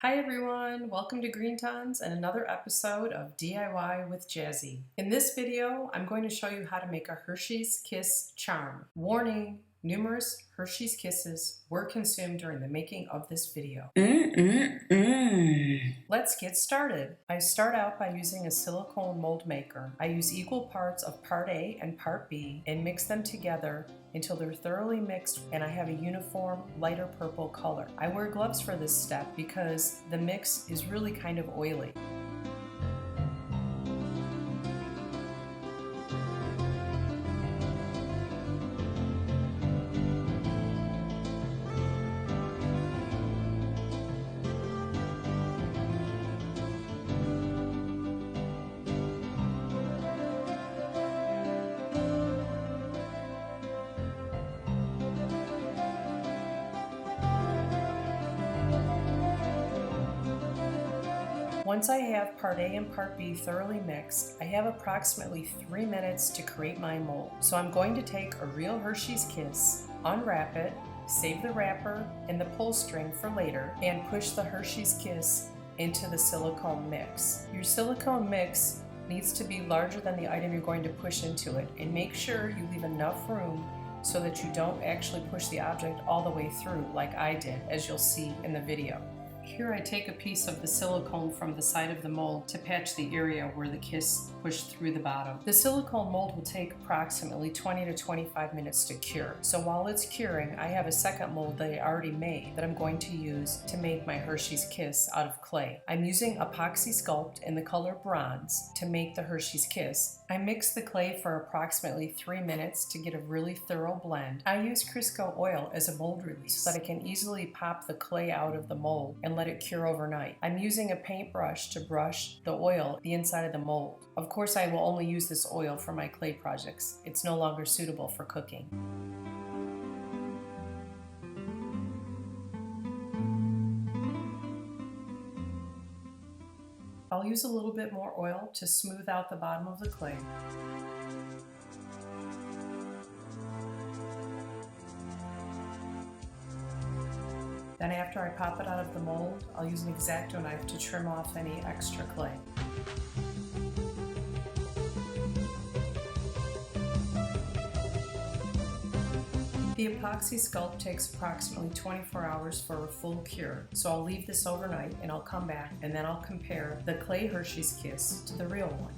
Hi everyone, welcome to Greenttons and another episode of DIY with Jazzy. In this video, I'm going to show you how to make a Hershey's Kiss charm. Warning, numerous Hershey's Kisses were consumed during the making of this video. Let's get started. I start out by using a silicone mold maker. I use equal parts of part A and part B and mix them together until they're thoroughly mixed and I have a uniform lighter purple color. I wear gloves for this step because the mix is really kind of oily. Once I have part A and part B thoroughly mixed, I have approximately 3 minutes to create my mold. So I'm going to take a real Hershey's Kiss, unwrap it, save the wrapper and the pull string for later, and push the Hershey's Kiss into the silicone mix. Your silicone mix needs to be larger than the item you're going to push into it, and make sure you leave enough room so that you don't actually push the object all the way through like I did, as you'll see in the video. Here I take a piece of the silicone from the side of the mold to patch the area where the kiss pushed through the bottom. The silicone mold will take approximately 20 to 25 minutes to cure. So while it's curing, I have a second mold that I already made that I'm going to use to make my Hershey's Kiss out of clay. I'm using Apoxie Sculpt in the color bronze to make the Hershey's Kiss. I mix the clay for approximately 3 minutes to get a really thorough blend. I use Crisco oil as a mold release so that I can easily pop the clay out of the mold and let it cure overnight. I'm using a paintbrush to brush the oil the inside of the mold. Of course, I will only use this oil for my clay projects. It's no longer suitable for cooking. I'll use a little bit more oil to smooth out the bottom of the clay. Then after I pop it out of the mold, I'll use an X-Acto knife to trim off any extra clay. The Epoxy Sculpt takes approximately 24 hours for a full cure, so I'll leave this overnight and I'll come back and then I'll compare the clay Hershey's Kiss to the real one.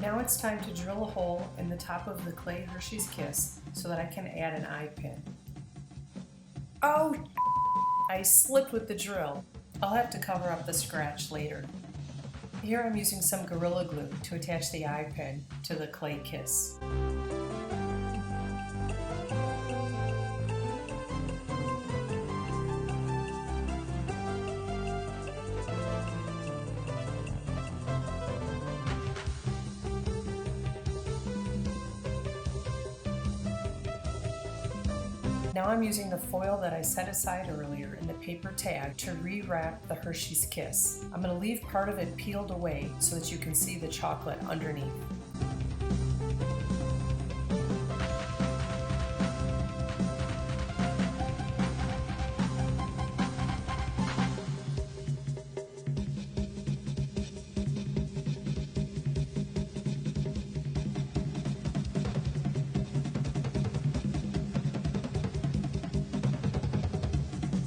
Now it's time to drill a hole in the top of the clay Hershey's Kiss so that I can add an eye pin. Oh, I slipped with the drill. I'll have to cover up the scratch later. Here I'm using some Gorilla Glue to attach the eye pin to the clay kiss. Now I'm using the foil that I set aside earlier in the paper tag to rewrap the Hershey's Kiss. I'm going to leave part of it peeled away so that you can see the chocolate underneath.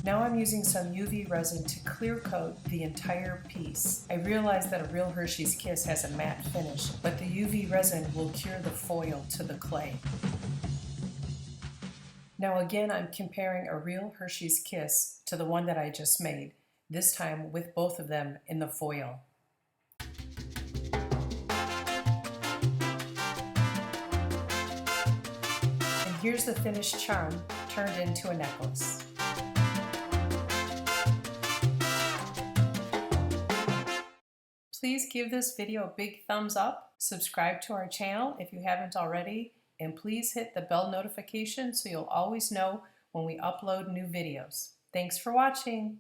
Now I'm using some UV resin to clear coat the entire piece. I realize that a real Hershey's Kiss has a matte finish, but the UV resin will cure the foil to the clay. Now again, I'm comparing a real Hershey's Kiss to the one that I just made, this time with both of them in the foil. And here's the finished charm turned into a necklace. Please give this video a big thumbs up, subscribe to our channel if you haven't already, and please hit the bell notification so you'll always know when we upload new videos. Thanks for watching!